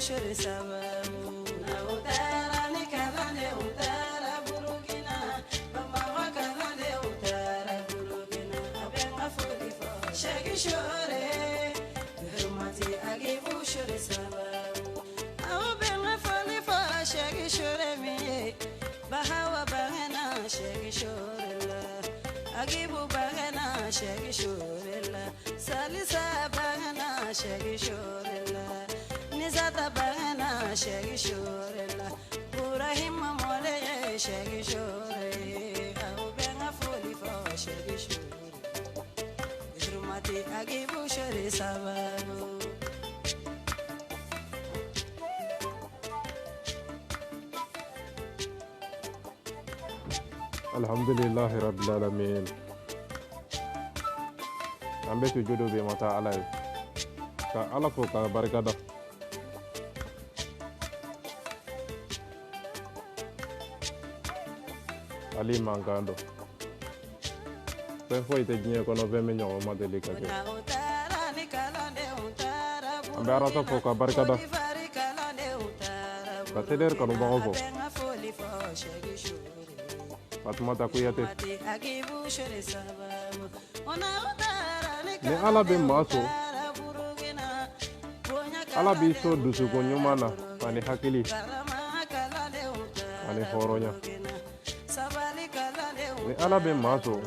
bushore sababu na utara ni kalane utara burugina bamba kalane utara burugina abenga fodi fo shagi shore hurmati agi bushore sababu abenga fodi fo shagi shore mi bahawa bangena shagi shore la agibu bangena shagi shore la salisa bangena shagi shore la nizata bangena shagi shore la burahima mole shagi shore au benga foli fo shagi shore hurmati agibu shore sababu Alhamdulillah Rabbil Alamin. Ambe sujudu be mata Allah. Ka Allah ko ka barkada. Ali mangando. Fen foi te ginye kono be me nyawo ma delika ke. Ambe arata ko ka barkada. Ka teder kanu bago. Fatmata Kuyate. Ni ala be maso ala bi so dusu ko nyumana ani hakili ani horonya ni ala be maso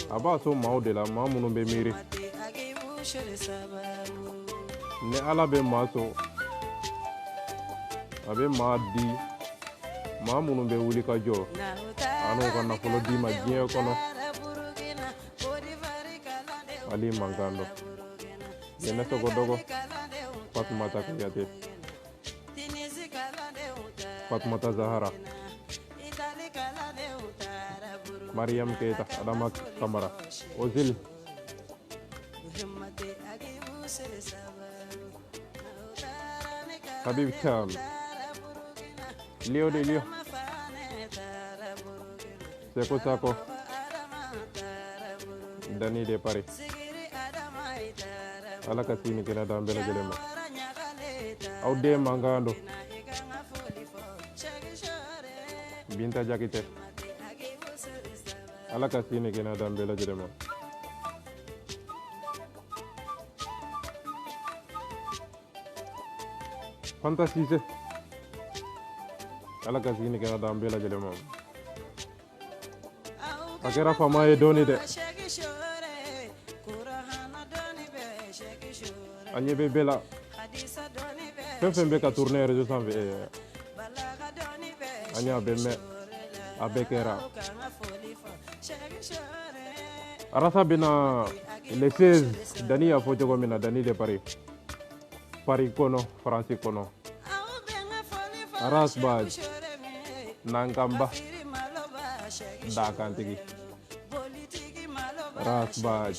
aba so maudela mamunu be miri ni ala be maso abe madi mamunu be wuli ka jo anu kana folo di ma jiye kono ali mangando yene to godogo Fatmata Kuyate Fatmata Zahara Mariam Keita Adama Kamara Ozil Habib Cham Leo de Leo Seko Sako Dani de Paris ala kasini kena dambela jelema au de mangando binta jakite ala kasini kena dambela jelema fantasise ala kasini kena dambela jelema akera fama e doni de Anyebe bela fembe ka tourner réseau sans anya bemme abekera arasa bina les 16 dani ya fojo komina dani de Paris kono France kono aras baj nangamba dakantigi aras baj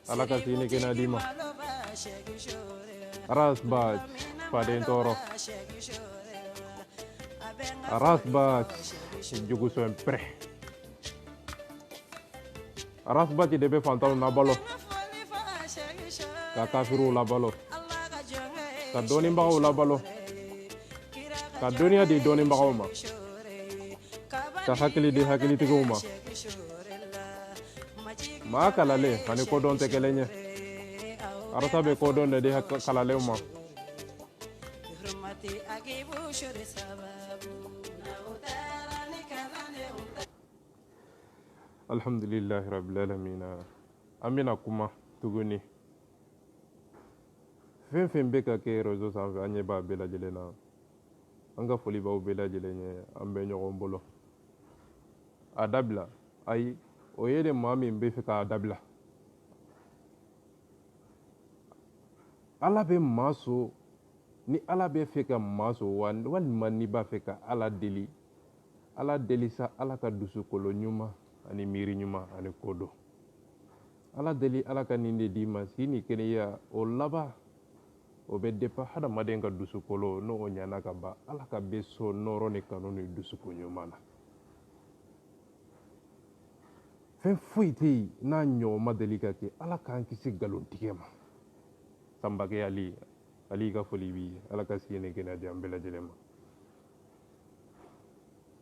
alaka sini kena dima Aras baj Faden Toro Aras baj Jugu Soempre Aras baj debe fantaw nabalo ka kafiru labalo ka doni mbago labalo ka doniya di doni mbago ma ka hakili di hakili tigo ma kalale hani ko don tekelenye arasa be ko don de kalale ma Alhamdulillah Rabbil Alamin. Amina kuma tuguni fen be ka ke réseau sanfɛ an ɲɛ b'a bɛɛ lajɛlen na an ka foli b'aw bɛɛ lajɛlen ye an bɛ ɲɔgɔn bolo a dabila ayi o ye de maa min bɛ fɛ k'a dabila ala bɛ maa so ni ala bɛ fɛ ka maa so walima n'i b'a fɛ ka ala deli sa ala ka dusukolo ɲuman ani miiri ɲuman ani ko dɔn ala deli ala ka nin de d'i ma si ni kɛnɛya o laban o bɛ dépend hadamaden ka dusukolo n'o ɲana ka ban ala ka bɛ so nɔrɔ ni kanu ni dusuko ɲuman na fɛn foyi tɛ yen n'a ɲɔgɔn ma deli ka kɛ ala k'an kisi nkalontigɛ ma Sambake Ali ka foli bi ala ka sigi ni kɛnɛya di an bɛɛ lajɛlen ma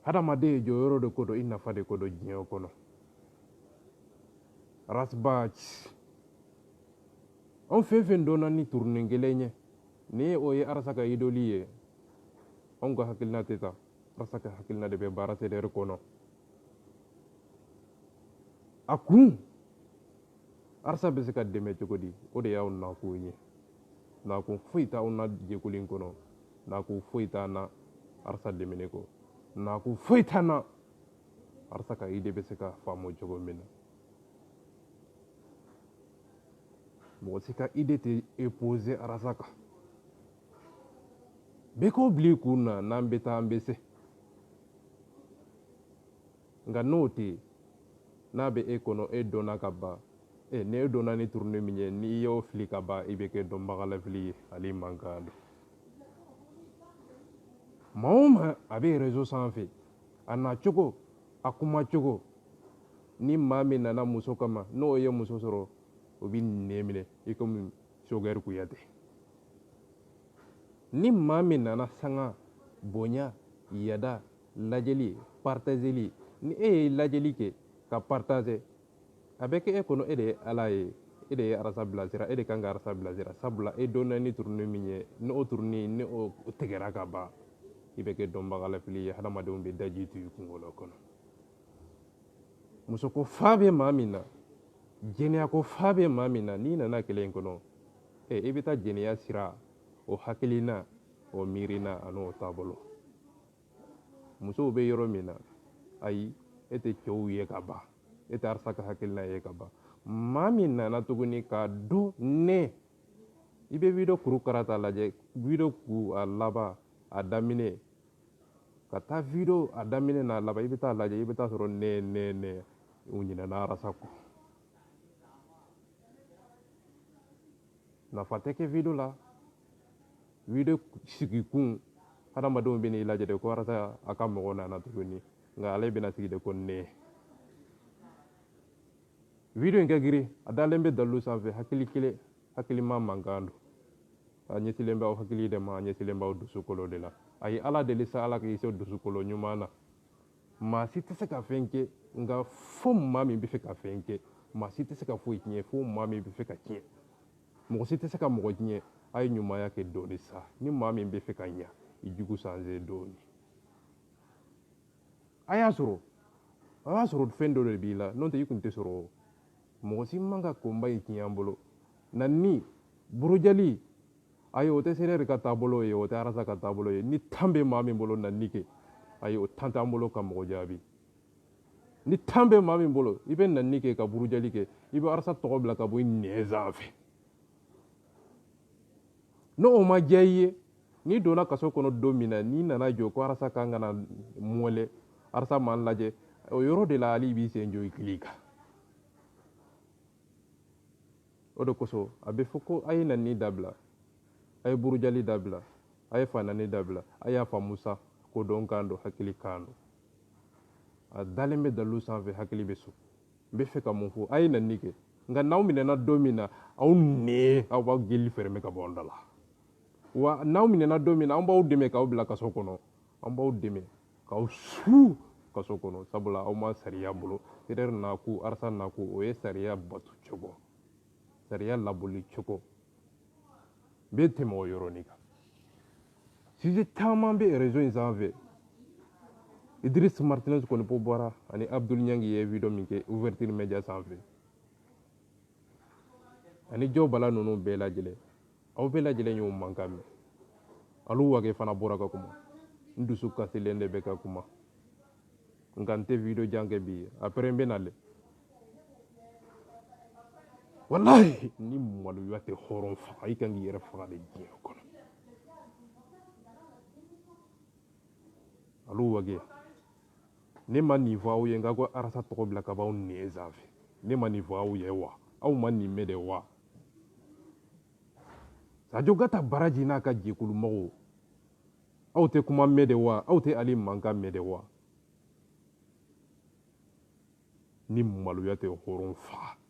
hadamaden ye jɔyɔrɔ de ko dɔn i nafa de ko dɔn diɲɛ kɔnɔ rasbach anw fɛn fɛn dɔnna ni turunin kelen ye ni o ye arasa ka idoli ye anw ka hakilina tɛ ta arasa ka hakilina de bɛ baara CDR kɔnɔ a kun arasa bɛ se ka dɛmɛ cogo di o de y'aw nakun ye nakun foyi t'aw na jɛkulu in kɔnɔ nakun foyi t'an na arasa dɛmɛni kɔ nakun foyi t'an na arasa ka ide bɛ se ka faamu cogo min na mɔgɔ si ka ide tɛ epose arasa kan bɛɛ k'o bila i kun na n'an bɛ taa an bɛ se nka n'o tɛ yen n'a bɛ e kɔnɔ e dɔnna ka ban ni e dɔnna ni turuni min ye n'i y'o fili ka ban i bɛ kɛ dɔnbaga lafili ye ale man kan don maa o maa a bɛ réseau sanfɛ a na cogo a kuma cogo ni maa min nana muso kama n'o ye muso sɔrɔ o bɛ nɛn minɛ i komi Sogɛri Kuyatɛ ni maa min nana sanga bonya yada lajɛli partageli ni e ye lajɛli kɛ ka partager a bɛ kɛ e kɔnɔ e de ye ala ye e de ye arasa bilasira e de kan ka arasa bilasira sabula e donna ni turuni min ye ni o turuni ni o tigɛra ka ban i bɛ kɛ dɔnbaga lafili ye hadamadenw bɛ daji to i kunkolo kɔnɔ musoko fa bɛ maa min na jɛnɛya ko fa bɛ maa min na n'i nana kelen kɔnɔ i bɛ taa jɛnɛya sira o hakilina o miirina ani o taabolo musow bɛ yɔrɔ min na ayi e tɛ cɛw ye ka ban e tɛ arasa ka hakilina ye ka ban maa min nana tuguni ka do ne i bɛ video kuru karata lajɛ video ku a laban a daminɛ ka taa video a daminɛ n'a laban i bɛ taa lajɛ i bɛ taa sɔrɔ ne u ɲinɛna arasa kɔ nafa tɛ kɛ video la video sigikun hadamadenw bɛ n'i lajɛ de ko arasa a ka mɔgɔ nana tuguni nka ale bɛna sigi de ko ne video in ka girin a dalen bɛ dalilu sanfɛ hakili kelen hakilima mankan don a ɲɛsilen bɛ aw hakili de ma a ɲɛsilen bɛ aw dusukolo de la a ye ala deli sa ala k'i se dusukolo ɲuman na maa si tɛ se ka fɛn kɛ nka fo maa min bɛ fɛ ka fɛn kɛ maa si tɛ se ka foyi tiɲɛ fo maa min bɛ fɛ ka tiɲɛ mɔgɔ si tɛ se ka mɔgɔ tiɲɛ a ye ɲumanya kɛ dɔɔni sa ni maa min bɛ fɛ ka ɲa i jugu sanze dɔɔni a y'a sɔrɔ fɛn dɔ de b'i la n'o tɛ i kun tɛ sɔrɔ mɔgɔ si man ka konba in tiɲɛ an bolo na ni burujali ayi o tɛ CDR ka taabolo ye o tɛ arasa ka taabolo ye ni tan bɛ maa min bolo na ni kɛ ayi o tan t'an bolo ka mɔgɔ jaabi ni tan bɛ maa min bolo i bɛ na ni kɛ ka burujali kɛ i bɛ arasa tɔgɔ bila ka bɔ i nɛn sanfɛ n'o ma diya i ye n'i donna kaso kɔnɔ don min na n'i nana jɔ ko arasa kan ka na mɔlɛ arasa m'an lajɛ o yɔrɔ de la ale b'i sen jɔ i kili kan o de kosɔn a bɛ fɔ ko a ye na ni dabila a ye burujali dabila a ye fanani dabila a y'a faamu sa ko dɔn kan don hakili kan don a dalen bɛ dalilu sanfɛ hakili bɛ so n bɛ fɛ ka mun fɔ a ye na ni kɛ nka n'aw minɛna don min na aw nɛn aw b'aw geli fɛrɛmɛ ka bɔ an da la wa n'aw minɛna don min na an b'aw dɛmɛ k'aw bila kaso kɔnɔ an b'aw dɛmɛ k'aw su kaso kɔnɔ sabula aw ma sariya bolo CDR naku arasa naku o ye sariya batu cogo sariya laboli cogo bɛ tɛmɛ o yɔrɔnin kan sujet caman bɛ réseau in sanfɛ Idriss Martinez kɔni po bɔra ani Abdul Nyangi ye video min kɛ ouverture media sanfɛ ani Jɔw Bala ninnu bɛɛ lajɛlen aw bɛɛ lajɛlen y'o mankan mɛn alu wage fana bɔra ka kuma n dusu kasilen de bɛ ka kuma nka n tɛ video jan kɛ bi après n bɛ na lɛ wallahi ni maloya tɛ hɔrɔn faga i kan k'i yɛrɛ faga de diɲɛ kɔnɔ alu wage ne ma nin fɔ aw ye nka ko arasa tɔgɔ bila ka b'aw nɛn sanfɛ ne ma nin fɔ aw ye wa aw ma nin mɛn de wa Sadio Gata Baraji n'a ka jɛkulu mɔgɔw aw tɛ kuma mɛn de wa aw tɛ ali mankan mɛn de wa ni maloya tɛ hɔrɔn faga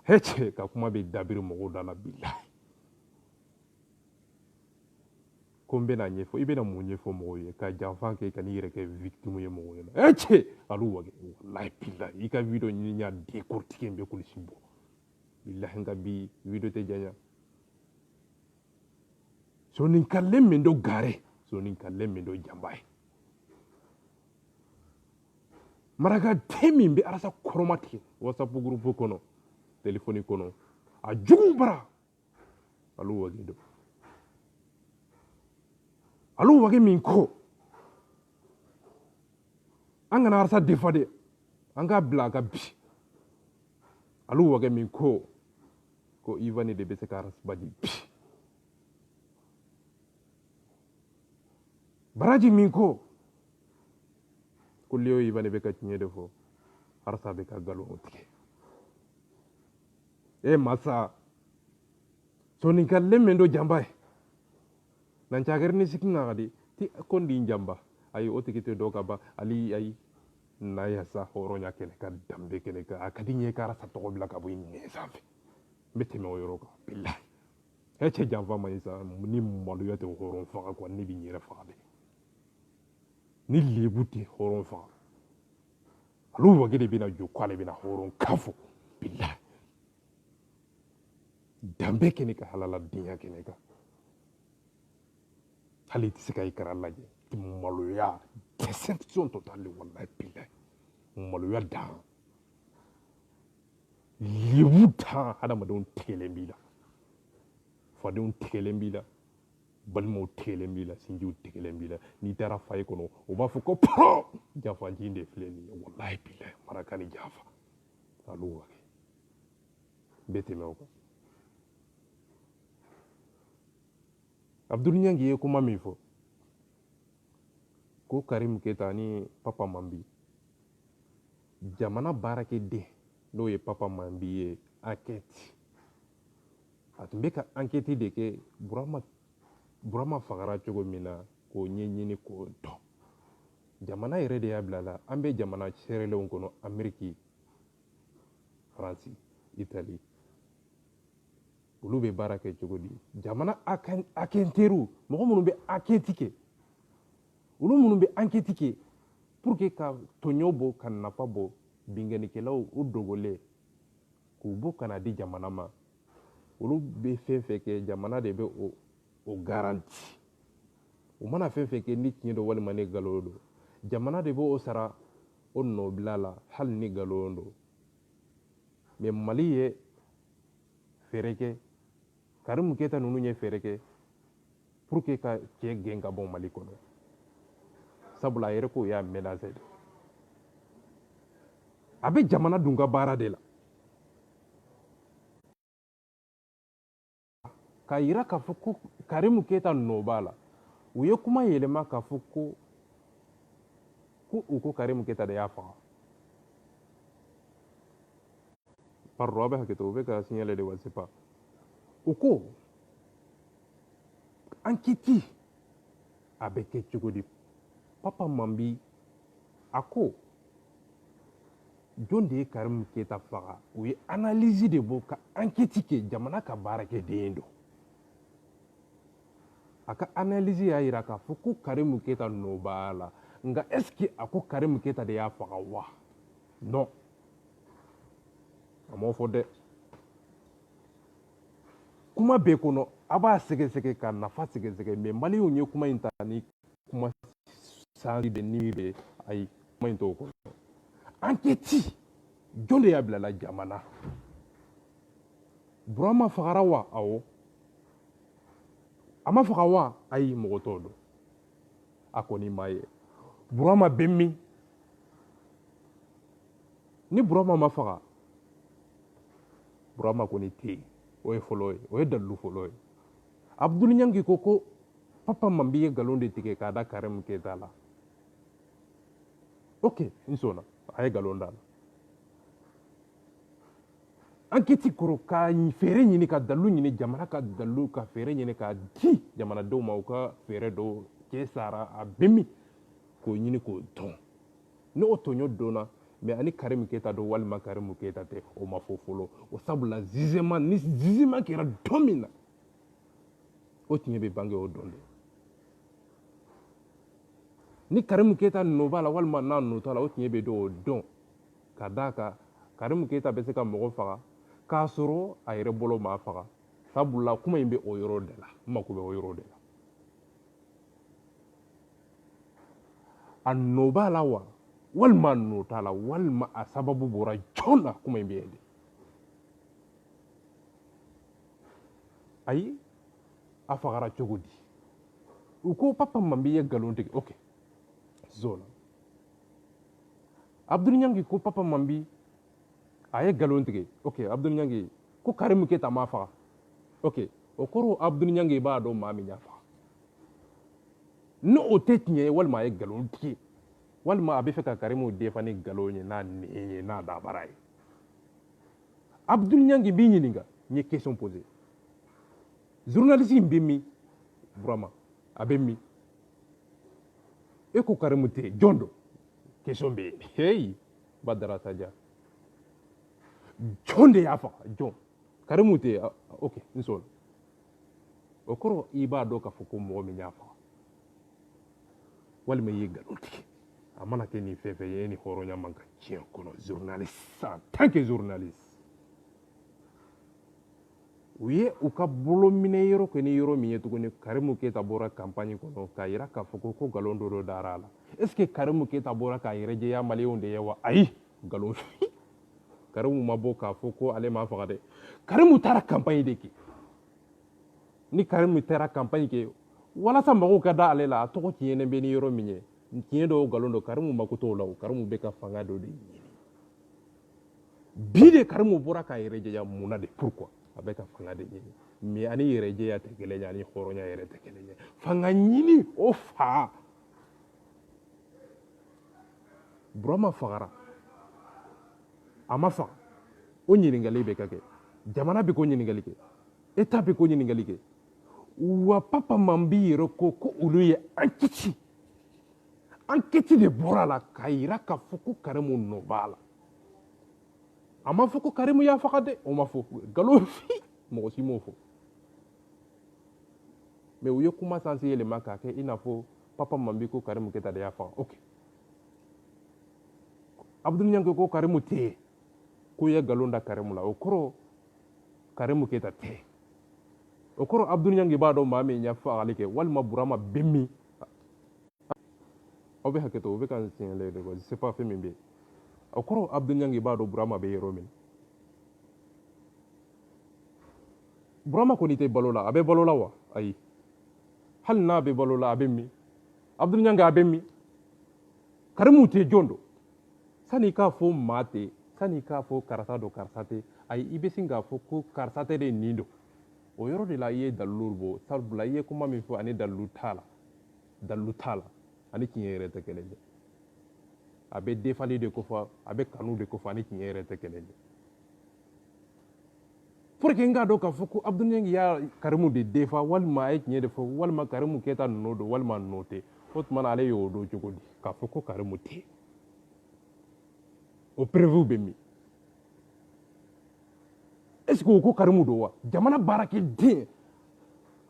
hece ka kuma bɛ dabiri mɔgɔw da la bilahi ko n bɛna ɲɛfɔ i bɛna mun ɲɛfɔ mɔgɔw ye ka janfa kɛ ka n'i yɛrɛ kɛ victime ye mɔgɔw ɲɛna hece alu wage wallahi bilahi i ka video ɲini ɲa décortiquer n bɛ kulusi bɔ bilahi nka bi video tɛ janya soninkalle min do gare soninkalle min do jamba ye maraka den min bɛ arasa kɔrɔma tigɛ whatsapp groupe kɔnɔ téléphone kɔnɔ a jugu bara alu wage do alu wage min ko an kana arasa defa de an k'a bila a ka bi alu wage min ko Ivani de bɛ se ka arasa baji bi baraji min ko Leo Ivani bɛ ka tiɲɛ de fɔ arasa bɛ ka galon tigɛ masa soninkalle min do jamba ye nan cagari ni sikin ngadi ti kondi jamba ayi o tigi te do ka ba ali ayi na ya sa horonya kene ka dambe kene ka akadi nye kara sa to bila ka bu ne sanfe mbete me oyoro ka billahi hece jamba ma isa ni malu ya te horon fa ko ni bi nyere fa de ni lebuti horon fa alu wagide bina jo kwale bina horon kafu billahi dambe kene ka halala dinya kene ka hali ti se ka ikara lajɛ ti maloya deception totale wallahi billahi maloya dan lebu dan hadamadenw tigɛlen b'i la fadenw tigɛlen b'i la balimaw tigɛlen b'i la sinjiw tigɛlen b'i la n'i taara faye kɔnɔ o b'a fɔ ko pɔn janfanji de filɛ nin ye wallahi billahi maraka ni janfa alu wage n bɛ tɛmɛ o kan Abdul Nyangi ye kuma min fɔ ko Karim Keta ni Papa Mambi jamana baarakɛden n'o ye Papa Mambi ye enquête a tun bɛ ka enquête de kɛ Burama fagara cogo min na k'o ɲɛɲini k'o dɔn jamana yɛrɛ de y'a bila la an bɛ jamana seerelenw kɔnɔ Ameriki Faransi Itali olu bɛ baara kɛ cogo di jamana enquêteurs mɔgɔ minnu bɛ enquête kɛ olu minnu bɛ enquête kɛ pour que ka tɔɲɔ bɔ ka nafa bɔ bingannikɛlaw u dogolen k'u bɔ ka na di jamana ma olu bɛ fɛn fɛn kɛ jamana de bɛ o garanti u mana fɛn fɛn kɛ ni tiɲɛ don walima ni nkalon don jamana de bɛ o sara o nɔbila la hali ni nkalon don mais Mali ye fɛɛrɛ kɛ Karim Keta ninnu ye fɛɛrɛ kɛ pour que ka cɛ gɛn ka bɔ Mali kɔnɔ sabula a yɛrɛ ko y'a menacé de a bɛ jamana dun ka baara de la k'a yira k'a fɔ ko Karim Keta nɔ b'a la u ye kuma yɛlɛma k'a fɔ ko u ko Karim Keta de y'a faga pardon a bɛ hakɛto u bɛ ka signalé de c'est pas u ko enquête a bɛ kɛ cogo di Papa Mambi a ko jɔn de ye Karim Keta faga u ye analyse de bɔ ka enquête kɛ jamana ka baarakɛden don a ka analyse y'a yira k'a fɔ ko Karim Keta nɔ b'a la nka est ce que a ko Karim Keta de y'a faga wa non a m'o fɔ dɛ kuma bɛɛ kɔnɔ a b'a sɛgɛsɛgɛ ka nafa sɛgɛsɛgɛ mais maliyɛnw ye kuma in ta ni kuma sansi de ni bɛ ayi kuma in t'o kɔnɔ enquête jɔn de y'a bilala jamana Burama fagara wa awɔ a ma faga wa ayi mɔgɔ t'o dɔn a kɔni m'a ye Burama bɛ min ni Burama ma faga Burama kɔni tɛ yen o ye fɔlɔ ye o ye dalilu fɔlɔ ye Abdul Nyangi ko Papa Mambi ye nkalon de tigɛ k'a da Karim Keta la ok n sɔnna a ye nkalon da la enquête kɔrɔ ka fɛɛrɛ ɲini ka dalilu ɲini jamana ka dalilu ka fɛɛrɛ ɲini ka di jamanadenw ma u ka fɛɛrɛ dɔw cɛ sara a bɛ min k'o ɲini k'o dɔn n'o tɔɲɔ dɔnna mais ani Karim Keita do walima Karim Keita tɛ o ma fɔ fɔlɔ o sabula Zizema ni Zizema kɛra don min na o tiɲɛ bɛ bange o don de ni Karim Keita nɔ b'a la walima n'a nɔ t'a la o tiɲɛ bɛ dɔn o don ka d'a kan Karim Keita bɛ se ka mɔgɔ faga k'a sɔrɔ a yɛrɛ bolo ma faga sabula kuma in bɛ o yɔrɔ de la n mako bɛ o yɔrɔ de la a nɔ b'a la wa walima a nɔ t'a la walima a sababu bɔra jɔn na kuma in bɛ yen de ayi a fagara cogo di u ko papa man b'i ye nkalon tigɛ ok zona Abdul Nyangi ko papa man bi a ye nkalon tigɛ ok Abdul Nyangi ko Karim Keita ma faga ok o kɔrɔ Abdul Nyangi b'a dɔn maa min y'a faga ni o tɛ tiɲɛ ye walima a ye nkalon tigɛ walima a bɛ fɛ ka Karimu defa ni nkalon ye n'a nɛn ye n'a dabara ye Abdul Nyangi b'i ɲininka n ye question posé journaliste in bɛ min Burama a bɛ min e ko Karimu tɛ jɔn don question bɛ yen hey Badara Sadia jɔn de y'a faga jɔn Karimu tɛ ok n sɔnna o kɔrɔ i b'a dɔn k'a fɔ ko mɔgɔ min y'a faga walima i ye nkalon tigɛ a mana kɛ nin fɛn fɛn ye ni hɔrɔnya man ka tiɲɛ kɔnɔ journaliste en tant que journaliste u ye u ka bolo minɛ yɔrɔ kɛ ni yɔrɔ min ye tuguni Karimu Keita bɔra campagne kɔnɔ k'a yira k'a fɔ ko nkalon dɔ dara a la est ce que Karimu Keita bɔra k'a yɛrɛ jɛya maliyɛnw de ye wa ayi nkalon Karimu ma bɔ k'a fɔ ko ale m'a faga dɛ Karimu taara campagne de kɛ ni Karimu taara campagne kɛ walasa mɔgɔw ka da ale la a tɔgɔ tiɲɛnen bɛ ni yɔrɔ min ye tiɲɛ dɔw nkalon don Karimu mako t'o la o Karimu bɛ ka fanga dɔ de ɲini bi de Karimu bɔra k'a yɛrɛ jɛya mun na de pourquoi a bɛ ka fanga de ɲini mais ani yɛrɛ jɛya tɛ kelen ye ani hɔrɔnya yɛrɛ tɛ kelen ye fanga ɲini o fa Burama fagara a ma faga o ɲininkali bɛ ka kɛ jamana bɛ ko ɲininkali kɛ État bɛ ko ɲininkali kɛ wa papa man bi yɛrɛ ko olu ye enquête de bɔra la k'a yira k'a fɔ ko Karimu nɔ b'a la a ma fɔ ko Karimu y'a faga dɛ o ma fɔ nkalon mɔgɔ si m'o fɔ mais u ye kuma sansi yɛlɛma k'a kɛ i n'a fɔ papa man bi ko Karimu Keita de y'a faga ok Abdul Nyangi ko Karimu tɛ yen ko i ye nkalon da Karimu la o kɔrɔ Karimu Keita tɛ o kɔrɔ Abdul Nyangi b'a dɔn maa min ya fagali kɛ walima Burama bɛ min aw bɛ hakɛ to o bɛ ka n signalé de quoi je sais pas fɛn min bɛ yen o kɔrɔ Abdul Nyangi b'a dɔn Burama bɛ yɔrɔ min Burama kɔni tɛ balo la a bɛ balo la wa ayi hali n'a bɛ balo la a bɛ min Abdul Nyangi a bɛ min Karimu tɛ jɔn don sani k'a fɔ maa tɛ sani k'a fɔ karisa don karisa tɛ ayi i bɛ sin k'a fɔ ko karisa tɛ de nin don o yɔrɔ de la i ye dalilu bɔ sabula i ye kuma min fɔ ani dalilu t'a la ani tiɲɛ yɛrɛ tɛ kelen ye a bɛ defali de kofɔ a bɛ kanu de kofɔ ani tiɲɛ yɛrɛ tɛ kelen ye pour que n k'a dɔn k'a fɔ ko Abdul Nyangi y'a Karimu de defa walima a ye tiɲɛ de fɔ walima Karimu Keita nɔ don walima nɔ tɛ o tuma na ale y'o dɔn cogo di k'a fɔ ko Karimu tɛ o preuve bɛ min est ce que o ko Karimu don wa jamana baarakɛden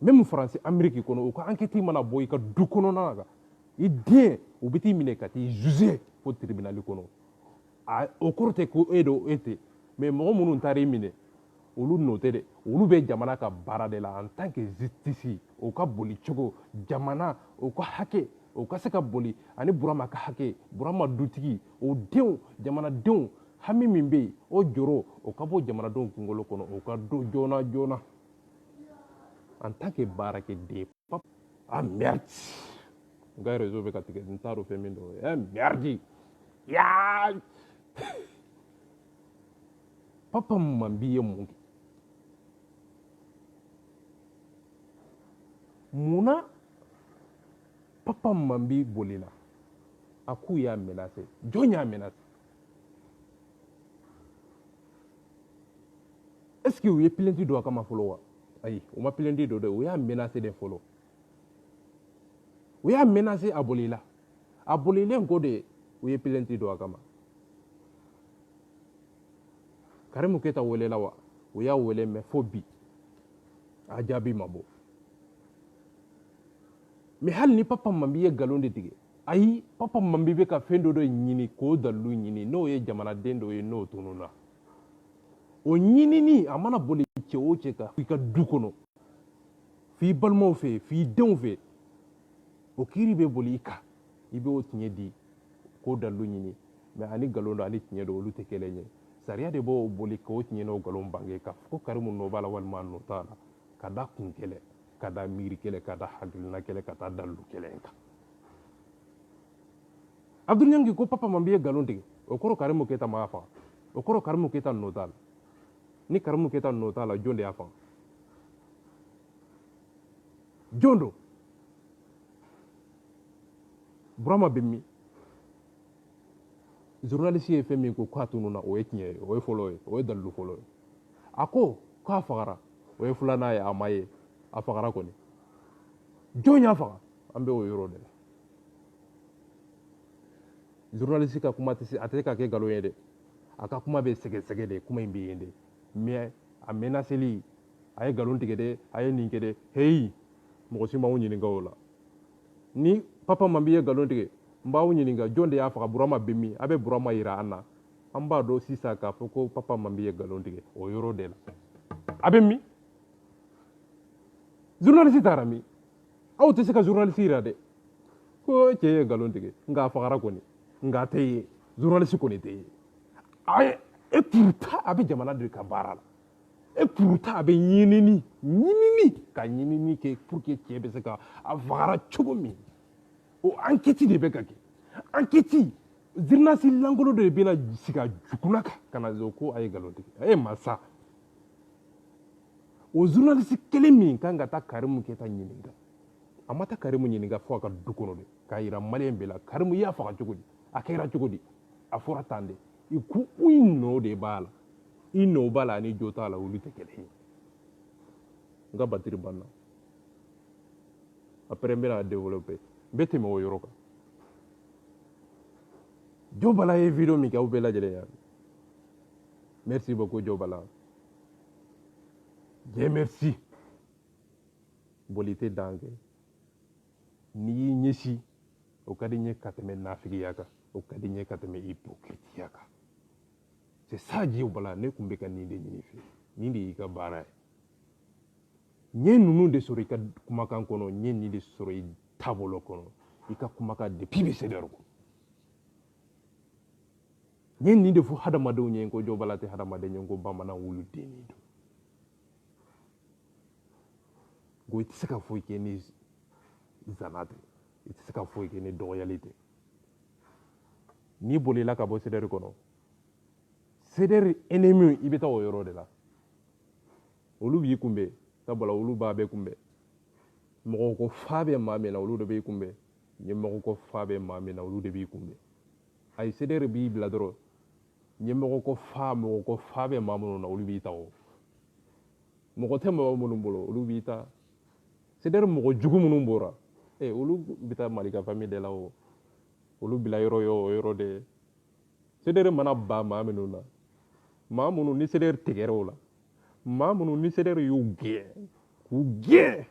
même France Amérique kɔnɔ o ka enquête mana bɔ i ka du kɔnɔna na i den o bɛ t'i minɛ ka t'i juger fo tribunal kɔnɔ o kɔrɔ tɛ ko e don e tɛ mais mɔgɔ minnu taara i minɛ olu nɔ tɛ dɛ olu bɛ jamana ka baara de la en tant que justice o ka boli cogo jamana o ka hakɛ o ka se ka boli ani Burama ka hakɛ Burama dutigi o denw jamanadenw hami min bɛ yen o jɔrɔ o ka bɔ jamanadenw kunkolo kɔnɔ o ka don joona joona en tant que baarakɛden ah merde n ka réseau bɛ ka tigɛ n t'a dɔn fɛn min don merde yaa papa man b'i ye mun kɛ munna papa man b'i bolila a k'u y'a menacé jɔn y'a menacé est ce que u ye plainte don a kama fɔlɔ wa ayi u ma plainte don dɛ u y'a menacé de fɔlɔ u y'a menacé a bolila a bolilen ko de u ye plainte don a kama Karimu Keita welela wa o y'a wele mais fo bi a jaabi ma bɔ mais hali ni Papa Mambi ye nkalon de tigɛ ayi Papa Mambi bɛ ka fɛn dɔ de ɲini k'o dalilu ɲini n'o ye jamanaden dɔ ye n'o tununa o ɲinini a mana boli cɛ o cɛ kan f'i ka du kɔnɔ f'i balimaw fɛ f'i denw fɛ o kiiri bɛ boli i kan i bɛ o tiɲɛ di k'o dalilu ɲini mais ani nkalon dɔ ani tiɲɛ dɔ olu tɛ kelen ye sariya de b'o boli k'o tiɲɛ n'o nkalon bange k'a fɔ ko Karimu nɔ b'a la walima nɔ t'a la ka da kun kɛlɛ ka da miiri kɛlɛ ka da hakilina kɛlɛ ka taa dalilu kɛlɛ kan Abdou Niangi ko Papa Mambi ye nkalon tigɛ o kɔrɔ Karimu Keita m'a faga o kɔrɔ Karimu Keita nɔ t'a la ni Karimu Keita nɔ t'a la jɔn de y'a faga jɔn don Burama bɛ min journaliste ye fɛn min ko k'a tununa o ye tiɲɛ ye o ye fɔlɔ ye o ye dalilu fɔlɔ ye a ko k'a fagara o ye filanan ye a ma ye a fagara kɔni jɔn y'a faga an bɛ o yɔrɔ de la journaliste ka kuma tɛ se a tɛ ka kɛ nkalon ye dɛ a ka kuma bɛ sɛgɛsɛgɛ de kuma in bɛ yen de mais a menaceli a ye nkalon tigɛ dɛ a ye nin kɛ dɛ heyi mɔgɔ si m'aw ɲininka o la ni Papa Mambi ye nkalon tigɛ n b'aw ɲininka jɔn de y'a faga Burama bɛ min a bɛ Burama yira an na an b'a dɔn sisan k'a fɔ ko Papa Mambi ye nkalon tigɛ o yɔrɔ de la a bɛ min journaliste taara min aw tɛ se ka journaliste yira dɛ ko cɛ ye nkalon tigɛ nka a fagara kɔni nka a tɛ ye journaliste kɔni tɛ ye et pourtant a bɛ jamana de ka baara la et pourtant a bɛ ɲinini ka ɲinini kɛ pour que cɛ bɛ se ka a fagara cogo min o enquête de bɛ ka kɛ enquête journaliste lankolon de bɛna sigi a jukuna kan ka na ko a ye nkalon tigɛ a ye masa o journaliste kelen min kan ka taa Karimu Keita ɲininka a ma taa Karimu ɲininka fo a ka du kɔnɔ de k'a yira maliyɛn bɛɛ la Karimu i y'a faga cogo di a kɛra cogo di a fɔra tan de i ko i nɔ de b'a la i nɔ b'a la ani jo t'a la olu tɛ kelen ye n ka batiri banna après n bɛna développer n bɛ tɛmɛ o yɔrɔ kan Jo Bala ye vidéo min kɛ aw bɛɛ lajɛlen ya merci beaucoup Jo Bala Dieu merci boli tɛ dan kɛ n'i y'i ɲɛsin o ka di n ye ka tɛmɛ nafigiya kan o ka di n ye ka tɛmɛ hypocrite kan c'est ça Jo Bala ne tun bɛ ka nin de ɲini fɛ nin de y'i ka baara ye n ye ninnu de sɔrɔ i ka kumakan kɔnɔ n ye nin de sɔrɔ i taabolo kɔnɔ i ka kumakan depuis bɛ CEDEAO kɔnɔ n ye nin de fɔ hadamadenw ye ko Jo Bala tɛ hadamaden ye ko bamanan wulu den de don ko i tɛ se ka foyi kɛ ni zana tɛ i tɛ se ka foyi kɛ ni dɔgɔyali tɛ n'i bolila ka bɔ CEDEAO kɔnɔ CEDEAO ennemi i bɛ taa o yɔrɔ de la olu b'i kunbɛn sabula olu b'a bɛɛ kunbɛn mɔgɔ ko fa bɛ maa min na olu de b'i kunbɛn ɲɛmɔgɔ ko fa bɛ maa min na olu de b'i kunbɛn ayi CEDEAO b'i bila dɔrɔn ɲɛmɔgɔ ko fa bɛ maa minnu na olu b'i ta o mɔgɔ tɛ mɔgɔ minnu bolo olu b'i ta CEDEAO mɔgɔ jugu minnu bɔra olu bɛ taa Malika famille de la o olu bila yɔrɔ ye o yɔrɔ de CEDEAO mana ba maa minnu na maa minnu ni CEDEAO tigɛra o la maa minnu ni CEDEAO y'u gɛn k'u gɛn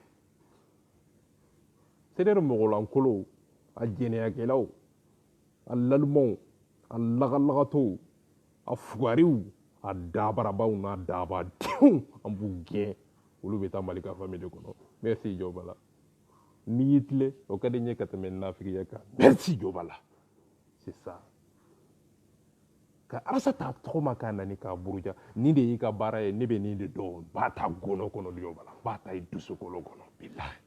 CEDEAO mɔgɔlankolow a jɛnɛyakɛlaw a lalumaw a lagalagatɔw a fugariw a dabarabaw n'a dabadenw an b'u gɛn olu bɛ taa Malika famille de kɔnɔ merci Jo Bala n'i y'i tilen o ka di n ye ka tɛmɛ nafigiya kan merci Jo Bala c'est ça ka Arasa ta tɔgɔma k'a nani k'a buruja nin de y'i ka baara ye ne bɛ nin de dɔn b'a ta gɔnɔ kɔnɔ Jo Bala b'a ta i dusukolo kɔnɔ bilahi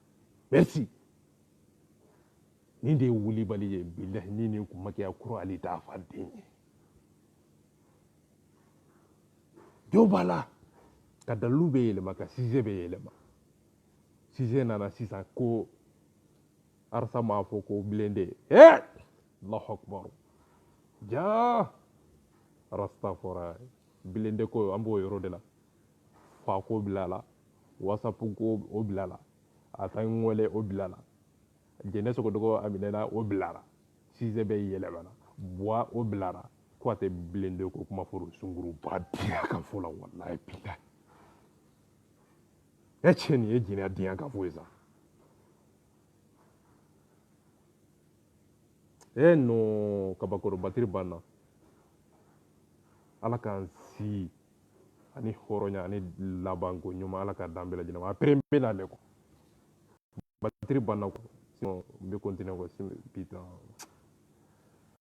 merci nin de ye wulibali ye bilahi ni nin kun ma kɛ kɔrɔ ali t'a fa den ye Jo Bala ka dalilu bɛ yɛlɛma ka sujet bɛ yɛlɛma sujet nana sisan ko Arasa m'a fɔ ko blindé Allahu Akbar jaa Rastafari blindé ko an b'o yɔrɔ de la fa ko bila la WhatsApp ko o bila la a taa n wele o bila la jɛnɛ sogodogo Aminɛna o bila la sujet bɛ yɛlɛmana Buwa o bila la ko a tɛ bilen ko kuma fɔra sunguru ba diya ka fɔ la wallahi bilahi e cɛ nin ye jinɛ diya ka fɔ ye sa e no kabakɔrɔbatiri banna ala k'an si ani hɔrɔnya ani labanko ɲuman ala ka dan bɛɛ lajɛlen ma a pere bɛ na dɛ batiri banna ko sinon n bɛ continuer ko putain